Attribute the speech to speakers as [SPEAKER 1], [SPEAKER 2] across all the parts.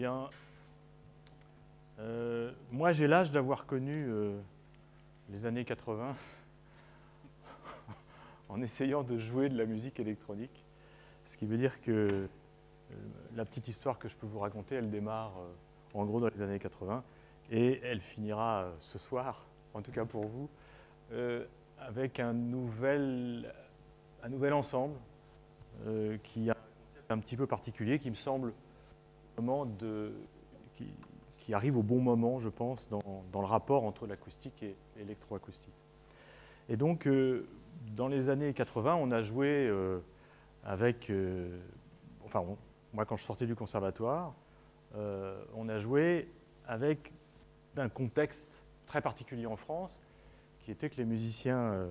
[SPEAKER 1] bien, moi j'ai l'âge d'avoir connu les années 80 en essayant de jouer de la musique électronique. Ce qui veut dire que la petite histoire que je peux vous raconter, elle démarre en gros dans les années 80 et elle finira ce soir, en tout cas pour vous, avec un nouvel ensemble qui a un concept un petit peu particulier qui me semble qui arrive au bon moment, je pense, dans le rapport entre l'acoustique et l'électroacoustique. Et donc, dans les années 80, on a joué avec... moi, quand je sortais du conservatoire, on a joué avec un contexte très particulier en France, qui était que les musiciens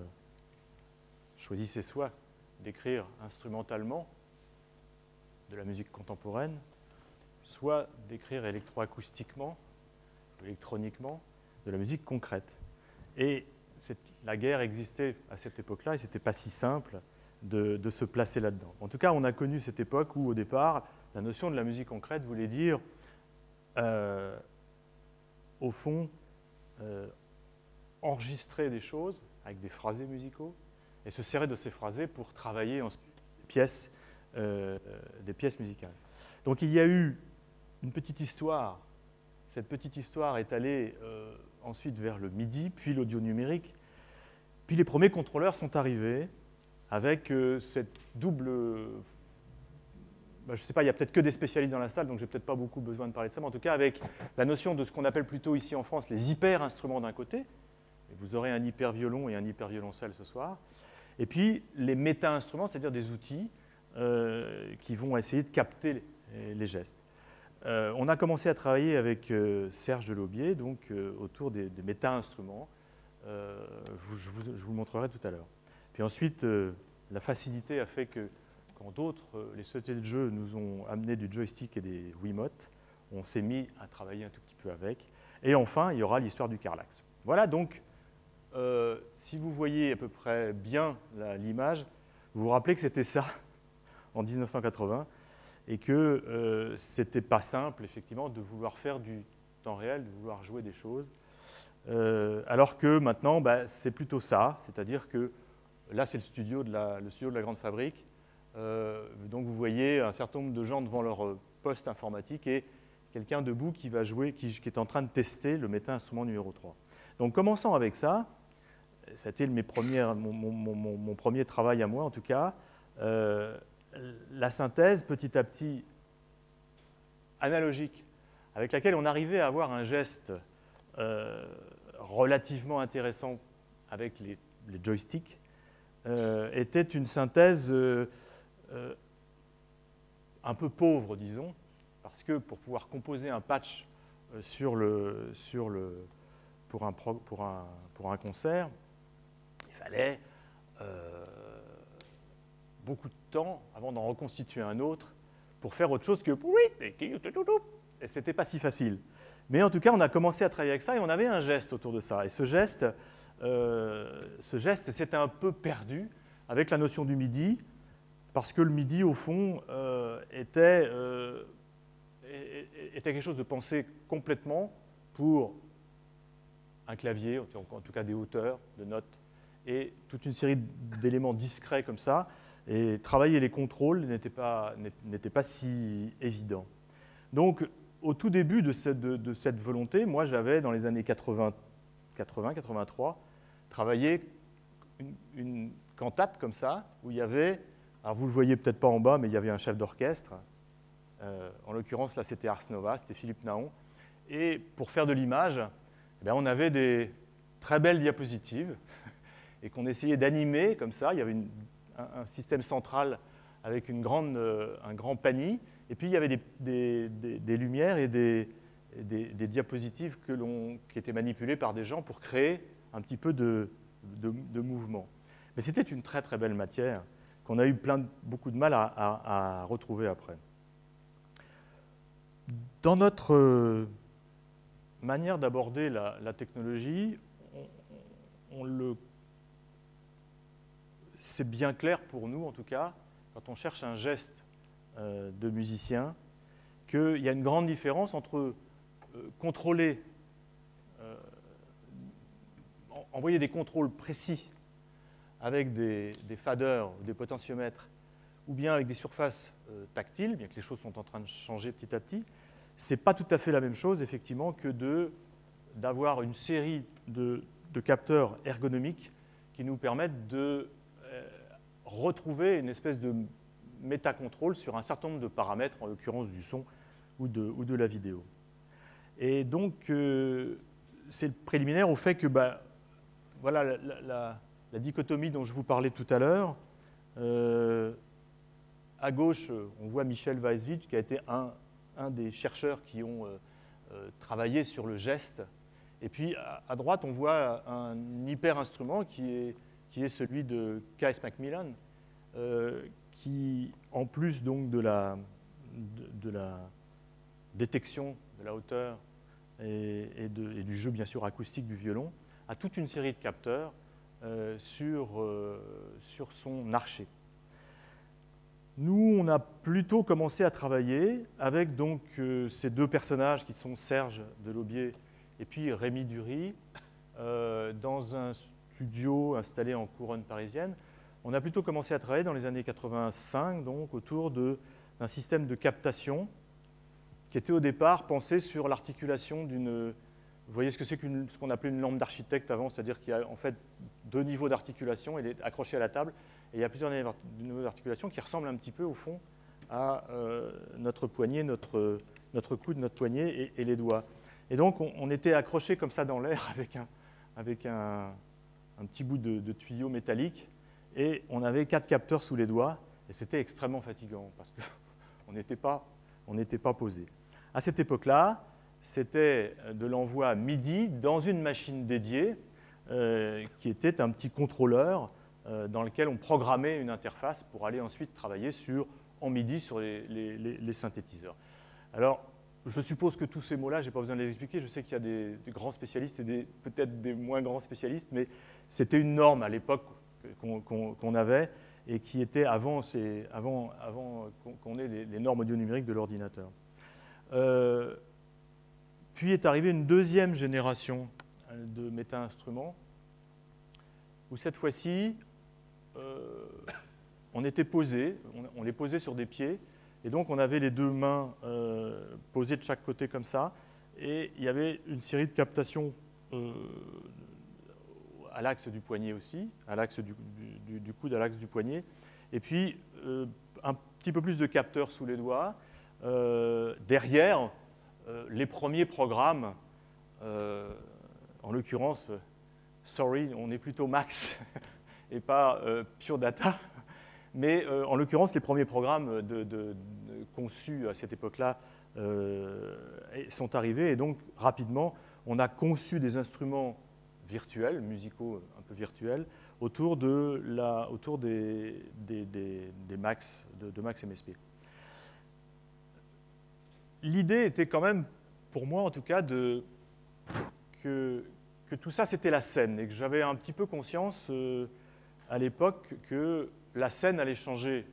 [SPEAKER 1] choisissaient soit d'écrire instrumentalement de la musique contemporaine, soit d'écrire électroacoustiquement, électroniquement, de la musique concrète. Et la guerre existait à cette époque-là et ce n'était pas si simple de se placer là-dedans. En tout cas, on a connu cette époque où, au départ, la notion de la musique concrète voulait dire, au fond, enregistrer des choses avec des phrasés musicaux et se serrer de ces phrasés pour travailler ensuite des pièces musicales. Donc il y a eu une petite histoire. Cette petite histoire est allée ensuite vers le MIDI, puis l'audio numérique. Puis les premiers contrôleurs sont arrivés avec cette double... je ne sais pas, il n'y a peut-être que des spécialistes dans la salle, donc je n'ai peut-être pas beaucoup besoin de parler de ça, mais en tout cas avec la notion de ce qu'on appelle plutôt ici en France les hyper-instruments d'un côté. Vous aurez un hyper-violon et un hyper-violoncelle ce soir. Et puis les méta-instruments, c'est-à-dire des outils qui vont essayer de capter les gestes. On a commencé à travailler avec Serge Delaubier, donc autour des méta-instruments. Je vous le montrerai tout à l'heure. Puis ensuite, la facilité a fait que quand les sociétés de jeux nous ont amené du joystick et des Wiimote, on s'est mis à travailler un tout petit peu avec. Et enfin, il y aura l'histoire du Carlax. Voilà, donc, si vous voyez à peu près bien l'image, vous vous rappelez que c'était ça en 1980 et que c'était pas simple, effectivement, de vouloir faire du temps réel, de vouloir jouer des choses. Alors que maintenant, c'est plutôt ça, c'est-à-dire que là, c'est le studio de la Grande Fabrique. Donc vous voyez un certain nombre de gens devant leur poste informatique et quelqu'un debout qui va jouer, qui est en train de tester le méta-instrument numéro 3. Donc commençons avec ça. C'était mon premier travail à moi, en tout cas. La synthèse, petit à petit, analogique, avec laquelle on arrivait à avoir un geste relativement intéressant avec les joysticks, était une synthèse un peu pauvre, disons, parce que pour pouvoir composer un patch pour un concert, il fallait beaucoup de temps avant d'en reconstituer un autre pour faire autre chose que... Et ce n'était pas si facile. Mais en tout cas, on a commencé à travailler avec ça et on avait un geste autour de ça. Et ce geste s'était un peu perdu avec la notion du MIDI, parce que le MIDI, au fond, était quelque chose de pensé complètement pour un clavier, en tout cas des hauteurs, de notes, et toute une série d'éléments discrets comme ça. Et travailler les contrôles n'était pas si évident. Donc, au tout début de cette volonté, moi, j'avais, dans les années 80-83, travaillé une cantate comme ça, où il y avait, alors vous ne le voyez peut-être pas en bas, mais il y avait un chef d'orchestre. En l'occurrence, là, c'était Ars Nova, c'était Philippe Naon. Et pour faire de l'image, on avait des très belles diapositives et qu'on essayait d'animer comme ça. Il y avait un système central avec un grand panneau. Et puis, il y avait des lumières et des diapositives qui étaient manipulées par des gens pour créer un petit peu de mouvement. Mais c'était une très, très belle matière qu'on a eu beaucoup de mal à retrouver après. Dans notre manière d'aborder la technologie, c'est bien clair pour nous, en tout cas, quand on cherche un geste de musicien, qu'il y a une grande différence entre contrôler, envoyer des contrôles précis avec des faders ou des potentiomètres, ou bien avec des surfaces tactiles, bien que les choses sont en train de changer petit à petit. Ce n'est pas tout à fait la même chose, effectivement, que d'avoir une série de capteurs ergonomiques qui nous permettent de retrouver une espèce de métacontrôle sur un certain nombre de paramètres, en l'occurrence du son ou de la vidéo. Et donc, c'est le préliminaire au fait que voilà la dichotomie dont je vous parlais tout à l'heure. À gauche, on voit Michel Weiswitsch, qui a été un des chercheurs qui ont travaillé sur le geste. Et puis, à droite, on voit un hyper-instrument qui est celui de K.S. Macmillan, qui, en plus donc de la détection de la hauteur et du jeu, bien sûr, acoustique du violon, a toute une série de capteurs sur son archet. Nous, on a plutôt commencé à travailler avec donc, ces deux personnages qui sont Serge Delaubier et puis Rémi Dury, dans un studio installé en couronne parisienne. On a plutôt commencé à travailler dans les années 85, donc autour d'un système de captation qui était au départ pensé sur l'articulation d'une... Vous voyez ce que c'est ce qu'on appelait une lampe d'architecte avant, c'est-à-dire qu'il y a en fait deux niveaux d'articulation, elle est accrochée à la table, et il y a plusieurs niveaux d'articulation qui ressemblent un petit peu au fond à notre poignet, notre coude, notre poignet et les doigts. Et donc on était accroché comme ça dans l'air avec un petit bout de tuyau métallique, et on avait 4 capteurs sous les doigts, et c'était extrêmement fatigant parce qu'on n'était pas posé. À cette époque-là, c'était de l'envoi MIDI dans une machine dédiée qui était un petit contrôleur dans lequel on programmait une interface pour aller ensuite travailler en MIDI sur les synthétiseurs. Alors, je suppose que tous ces mots-là, je n'ai pas besoin de les expliquer. Je sais qu'il y a des grands spécialistes et peut-être des moins grands spécialistes, mais c'était une norme à l'époque qu'on avait et qui était avant qu'on ait les normes audio numériques de l'ordinateur. Puis est arrivée une deuxième génération de méta-instruments, où cette fois-ci, on était posé, on les posait sur des pieds, et donc on avait les deux mains posées de chaque côté comme ça, et il y avait une série de captations à l'axe du poignet aussi, à l'axe du coude, à l'axe du poignet, et puis un petit peu plus de capteurs sous les doigts. Derrière, les premiers programmes, en l'occurrence, sorry, on est plutôt Max et pas Pure Data, mais en l'occurrence, les premiers programmes conçus à cette époque-là sont arrivés, et donc rapidement, on a conçu des instruments virtuels, musicaux un peu virtuels, autour des Max, de Max MSP. L'idée était quand même, pour moi en tout cas, que tout ça c'était la scène, et que j'avais un petit peu conscience à l'époque que la scène allait changer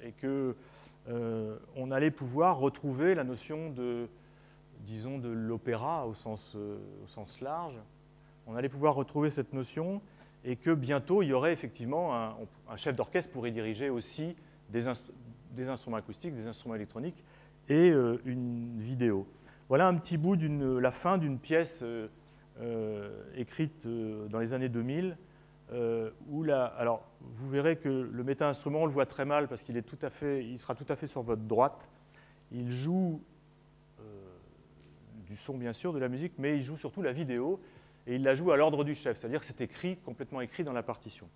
[SPEAKER 1] et qu'on allait pouvoir retrouver la notion disons, de l'opéra au sens large. On allait pouvoir retrouver cette notion et que bientôt il y aurait effectivement un chef d'orchestre pour y diriger aussi des instruments acoustiques, des instruments électroniques et une vidéo. Voilà un petit bout de la fin d'une pièce écrite dans les années 2000 alors vous verrez que le méta-instrument, on le voit très mal parce qu'il sera tout à fait sur votre droite. Il joue du son bien sûr, de la musique, mais il joue surtout la vidéo et il la joue à l'ordre du chef, c'est-à-dire que c'est complètement écrit dans la partition.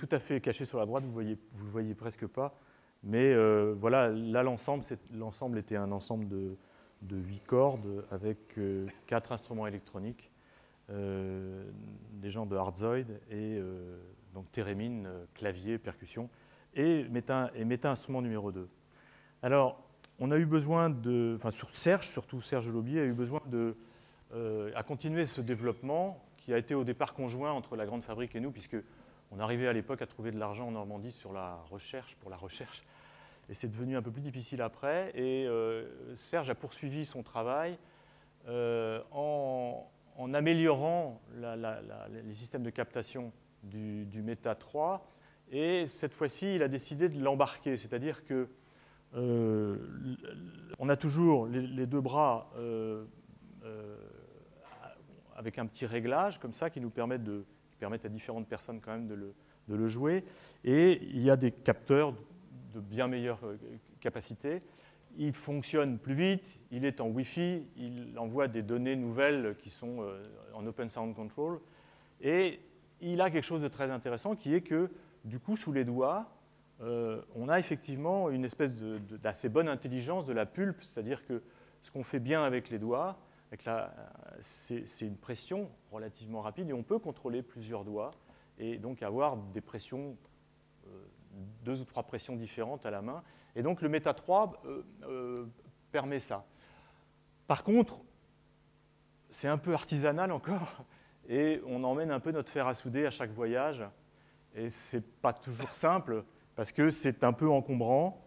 [SPEAKER 1] tout à fait caché sur la droite, vous le voyez presque pas. Mais voilà, là, l'ensemble était un ensemble de 8 cordes avec 4 instruments électroniques, des gens de Hardzoid, et donc thérémine, clavier, percussion, et méta-instrument numéro 2. Alors, on a eu besoin de, enfin surtout Serge Laubier a eu besoin à continuer ce développement qui a été au départ conjoint entre la Grande Fabrique et nous, puisque on arrivait à l'époque à trouver de l'argent en Normandie pour la recherche, et c'est devenu un peu plus difficile après. Et Serge a poursuivi son travail en améliorant les systèmes de captation du Meta 3, et cette fois-ci, il a décidé de l'embarquer, c'est-à-dire que on a toujours les deux bras avec un petit réglage comme ça qui permettent à différentes personnes quand même de le jouer, et il y a des capteurs de bien meilleure capacité. Il fonctionne plus vite, il est en Wi-Fi, il envoie des données nouvelles qui sont en Open Sound Control, et il a quelque chose de très intéressant qui est que du coup sous les doigts, on a effectivement une espèce d'assez bonne intelligence de la pulpe, c'est-à-dire que ce qu'on fait bien avec les doigts, c'est une pression relativement rapide, et on peut contrôler plusieurs doigts et donc avoir des pressions, 2 ou 3 pressions différentes à la main. Et donc le Meta 3 permet ça. Par contre, c'est un peu artisanal encore, et on emmène un peu notre fer à souder à chaque voyage, et c'est pas toujours simple, parce que c'est un peu encombrant.